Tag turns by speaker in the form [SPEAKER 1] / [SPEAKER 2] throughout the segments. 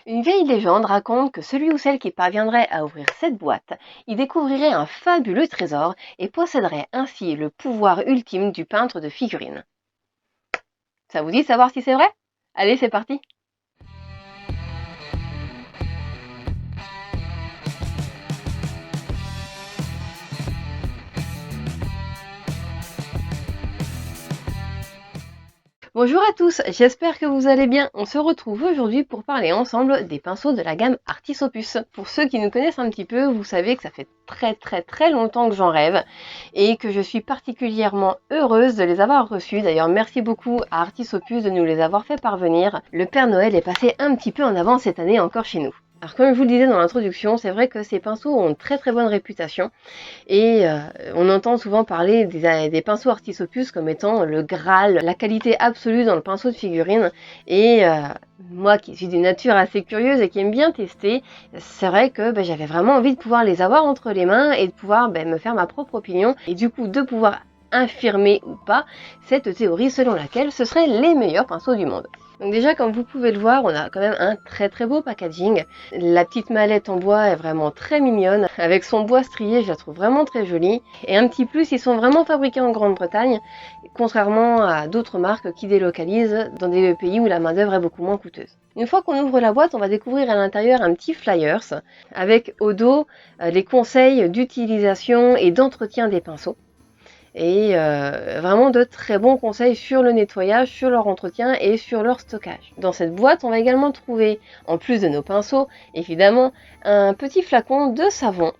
[SPEAKER 1] Une vieille légende raconte que celui ou celle qui parviendrait à ouvrir cette boîte y découvrirait un fabuleux trésor et posséderait ainsi le pouvoir ultime du peintre de figurines. Ça vous dit de savoir si c'est vrai? Allez, c'est parti! Bonjour à tous, j'espère que vous allez bien. On se retrouve aujourd'hui pour parler ensemble des pinceaux de la gamme Artis Opus. Pour ceux qui nous connaissent un petit peu, vous savez que ça fait très longtemps que j'en rêve et que je suis particulièrement heureuse de les avoir reçus. D'ailleurs, merci beaucoup à Artis Opus de nous les avoir fait parvenir. Le Père Noël est passé un petit peu en avant cette année encore chez nous. Alors comme je vous le disais dans l'introduction, c'est vrai que ces pinceaux ont une très bonne réputation et on entend souvent parler des pinceaux Artis Opus comme étant le Graal, la qualité absolue dans le pinceau de figurine. Et moi qui suis d'une nature assez curieuse et qui aime bien tester, c'est vrai que j'avais vraiment envie de pouvoir les avoir entre les mains et de pouvoir me faire ma propre opinion et du coup de pouvoir infirmer ou pas cette théorie selon laquelle ce seraient les meilleurs pinceaux du monde. Donc déjà, comme vous pouvez le voir, on a quand même un très beau packaging. La petite mallette en bois est vraiment très mignonne. Avec son bois strié, je la trouve vraiment très jolie. Et un petit plus, ils sont vraiment fabriqués en Grande-Bretagne, contrairement à d'autres marques qui délocalisent dans des pays où la main d'œuvre est beaucoup moins coûteuse. Une fois qu'on ouvre la boîte, on va découvrir à l'intérieur un petit flyers avec au dos les conseils d'utilisation et d'entretien des pinceaux. Et vraiment de très bons conseils sur le nettoyage, sur leur entretien et sur leur stockage. Dans cette boîte, on va également trouver, en plus de nos pinceaux, évidemment, un petit flacon de savon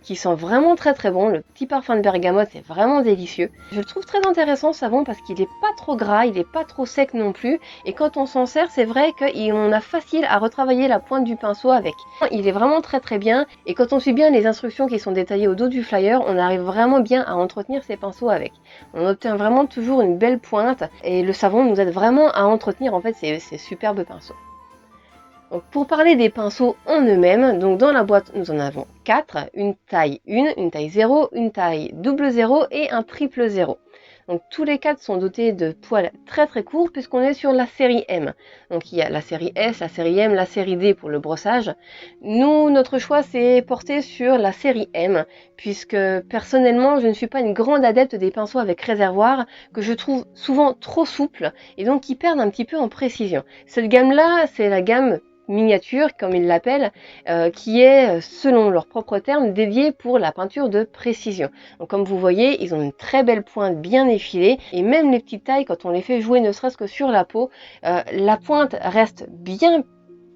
[SPEAKER 1] qui sent vraiment très bon. Le petit parfum de bergamote est vraiment délicieux. Je le trouve très intéressant ce savon parce qu'il n'est pas trop gras, il n'est pas trop sec non plus. Et quand on s'en sert, c'est vrai qu'on a facile à retravailler la pointe du pinceau avec. Il est vraiment très bien. Et quand on suit bien les instructions qui sont détaillées au dos du flyer, on arrive vraiment bien à entretenir ses pinceaux avec. On obtient vraiment toujours une belle pointe et le savon nous aide vraiment à entretenir en fait ces superbes pinceaux. Donc pour parler des pinceaux en eux-mêmes, donc dans la boîte nous en avons 4, une taille 1, une taille 0, une taille 00 et un triple 0. Donc tous les 4 sont dotés de poils très courts puisqu'on est sur la série M. Donc il y a la série S, la série M, la série D pour le brossage. Nous, notre choix s'est porté sur la série M puisque personnellement je ne suis pas une grande adepte des pinceaux avec réservoir que je trouve souvent trop souples et donc qui perdent un petit peu en précision. Cette gamme-là, c'est la gamme miniature, comme ils l'appellent, qui est, selon leurs propres termes, dédiée pour la peinture de précision. Donc comme vous voyez, ils ont une très belle pointe bien effilée, et même les petites tailles, quand on les fait jouer ne serait-ce que sur la peau, la pointe reste bien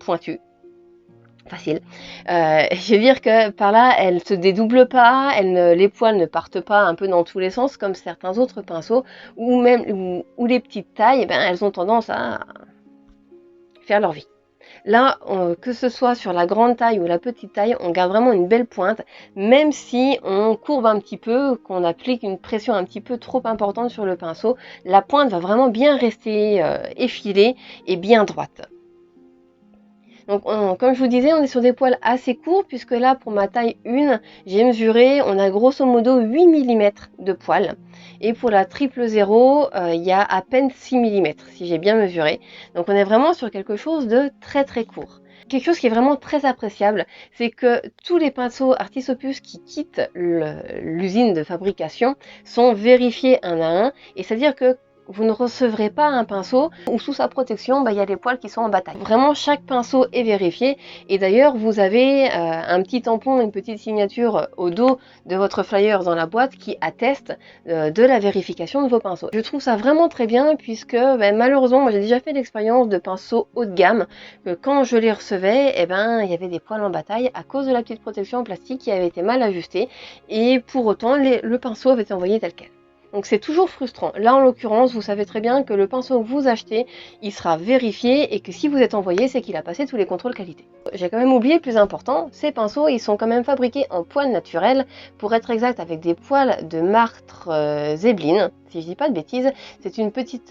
[SPEAKER 1] pointue. Facile. Je veux dire que par là, elle se dédouble pas, les poils ne partent pas un peu dans tous les sens, comme certains autres pinceaux, ou même où les petites tailles, elles ont tendance à faire leur vie. Là, que ce soit sur la grande taille ou la petite taille, on garde vraiment une belle pointe, même si on courbe un petit peu, qu'on applique une pression un petit peu trop importante sur le pinceau, la pointe va vraiment bien rester effilée et bien droite. Donc comme je vous disais, on est sur des poils assez courts, puisque là, pour ma taille 1, j'ai mesuré, on a grosso modo 8 mm de poils. Et pour la triple 0, il y a à peine 6 mm, si j'ai bien mesuré. Donc on est vraiment sur quelque chose de très court. Quelque chose qui est vraiment très appréciable, c'est que tous les pinceaux Artis Opus qui quittent l'usine de fabrication sont vérifiés un à un, et c'est-à-dire que vous ne recevrez pas un pinceau où sous sa protection, il y a des poils qui sont en bataille. Vraiment, chaque pinceau est vérifié. Et d'ailleurs, vous avez un petit tampon, une petite signature au dos de votre flyer dans la boîte qui atteste de la vérification de vos pinceaux. Je trouve ça vraiment très bien puisque malheureusement, moi j'ai déjà fait l'expérience de pinceaux haut de gamme que quand je les recevais, il y avait des poils en bataille à cause de la petite protection en plastique qui avait été mal ajustée. Et pour autant, le pinceau avait été envoyé tel quel. Donc c'est toujours frustrant. Là en l'occurrence, vous savez très bien que le pinceau que vous achetez, il sera vérifié et que si vous êtes envoyé, c'est qu'il a passé tous les contrôles qualité. J'ai quand même oublié le plus important, ces pinceaux, ils sont quand même fabriqués en poils naturels, pour être exact avec des poils de martre zébeline. Si je dis pas de bêtises, c'est une petite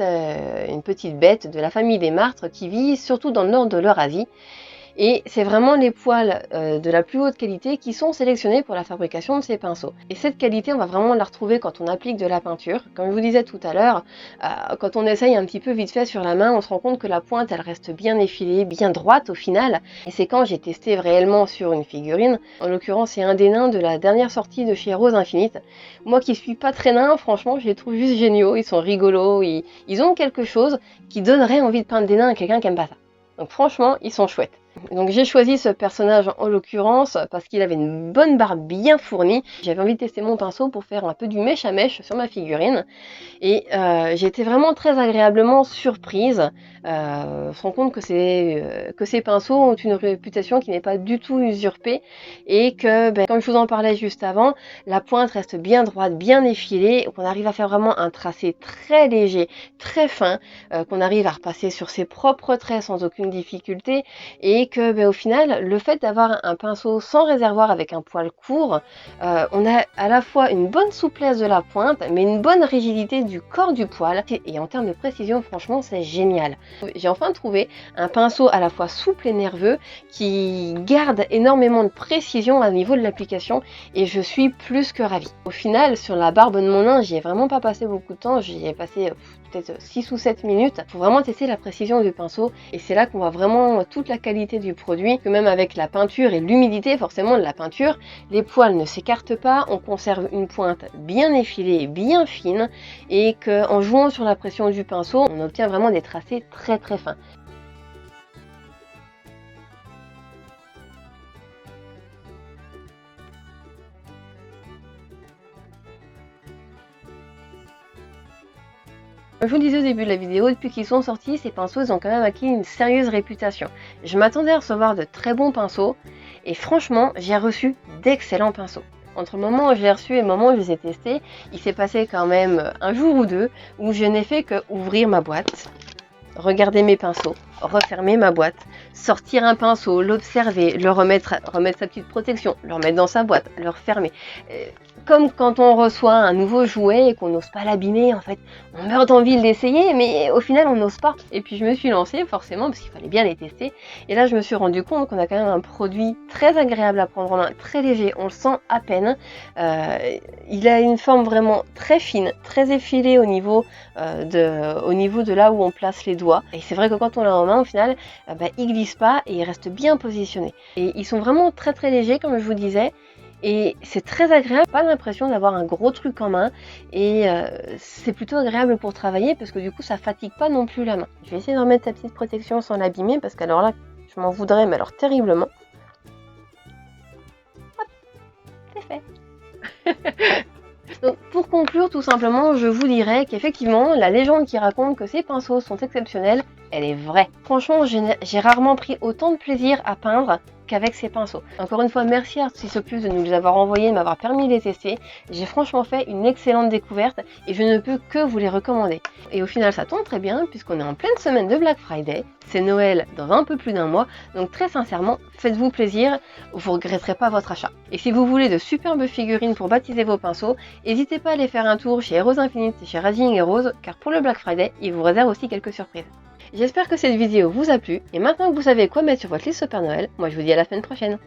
[SPEAKER 1] bête de la famille des martres qui vit surtout dans le nord de l'Eurasie. Et c'est vraiment les poils de la plus haute qualité qui sont sélectionnés pour la fabrication de ces pinceaux. Et cette qualité, on va vraiment la retrouver quand on applique de la peinture. Comme je vous disais tout à l'heure, quand on essaye un petit peu vite fait sur la main, on se rend compte que la pointe, elle reste bien effilée, bien droite au final. Et c'est quand j'ai testé réellement sur une figurine, en l'occurrence c'est un des nains de la dernière sortie de chez Rose Infinite. Moi qui suis pas très nain, franchement je les trouve juste géniaux, ils sont rigolos, ils ont quelque chose qui donnerait envie de peindre des nains à quelqu'un qui aime pas ça. Donc franchement, ils sont chouettes. Donc j'ai choisi ce personnage en l'occurrence parce qu'il avait une bonne barbe bien fournie. J'avais envie de tester mon pinceau pour faire un peu du mèche à mèche sur ma figurine. Et j'ai été vraiment très agréablement surprise. On se rend compte que ces pinceaux ont une réputation qui n'est pas du tout usurpée et que, comme je vous en parlais juste avant, la pointe reste bien droite, bien effilée, qu'on arrive à faire vraiment un tracé très léger, très fin, qu'on arrive à repasser sur ses propres traits sans aucune difficulté et que au final, le fait d'avoir un pinceau sans réservoir avec un poil court, on a à la fois une bonne souplesse de la pointe, mais une bonne rigidité du corps du poil. Et en termes de précision, franchement, c'est génial. J'ai enfin trouvé un pinceau à la fois souple et nerveux qui garde énormément de précision au niveau de l'application et je suis plus que ravie. Au final, sur la barbe de mon nain, j'y ai vraiment pas passé beaucoup de temps, j'y ai passé peut-être 6 ou 7 minutes pour vraiment tester la précision du pinceau et c'est là qu'on voit vraiment toute la qualité du produit, que même avec la peinture et l'humidité forcément de la peinture, les poils ne s'écartent pas, on conserve une pointe bien effilée, bien fine et qu'en jouant sur la pression du pinceau, on obtient vraiment des tracés très très fins. Comme je vous le disais au début de la vidéo, depuis qu'ils sont sortis, ces pinceaux ils ont quand même acquis une sérieuse réputation. Je m'attendais à recevoir de très bons pinceaux et franchement, j'ai reçu d'excellents pinceaux. Entre le moment où je les ai reçus et le moment où je les ai testés, il s'est passé quand même un jour ou deux où je n'ai fait que ouvrir ma boîte, regarder mes pinceaux, refermer ma boîte, sortir un pinceau, l'observer, le remettre sa petite protection, le remettre dans sa boîte, le refermer. Comme quand on reçoit un nouveau jouet et qu'on n'ose pas l'abîmer, en fait, on meurt d'envie de l'essayer, mais au final on n'ose pas. Et puis je me suis lancée forcément parce qu'il fallait bien les tester. Et là je me suis rendu compte qu'on a quand même un produit très agréable à prendre en main, très léger, on le sent à peine. Il a une forme vraiment très fine, très effilée au niveau de là où on place les doigts. Et c'est vrai que quand on l'a en main, au final, il glisse pas et il reste bien positionné. Et ils sont vraiment très très légers comme je vous disais. Et c'est très agréable, pas l'impression d'avoir un gros truc en main et c'est plutôt agréable pour travailler parce que du coup ça fatigue pas non plus la main. Je vais essayer de remettre sa petite protection sans l'abîmer parce qu'alors là je m'en voudrais mais alors terriblement. Hop, c'est fait. Donc pour conclure tout simplement je vous dirais qu'effectivement la légende qui raconte que ces pinceaux sont exceptionnels, elle est vraie. Franchement j'ai rarement pris autant de plaisir à peindre qu'avec ces pinceaux. Encore une fois, merci à Artisopus de nous les avoir envoyés, de m'avoir permis de les tester. J'ai franchement fait une excellente découverte et je ne peux que vous les recommander. Et au final, ça tombe très bien puisqu'on est en pleine semaine de Black Friday. C'est Noël dans un peu plus d'un mois, donc très sincèrement, faites-vous plaisir, vous ne regretterez pas votre achat. Et si vous voulez de superbes figurines pour baptiser vos pinceaux, n'hésitez pas à aller faire un tour chez Rose Infinite et chez Raging et Rose, car pour le Black Friday, ils vous réservent aussi quelques surprises. J'espère que cette vidéo vous a plu, et maintenant que vous savez quoi mettre sur votre liste au Père Noël, moi je vous dis à la semaine prochaine.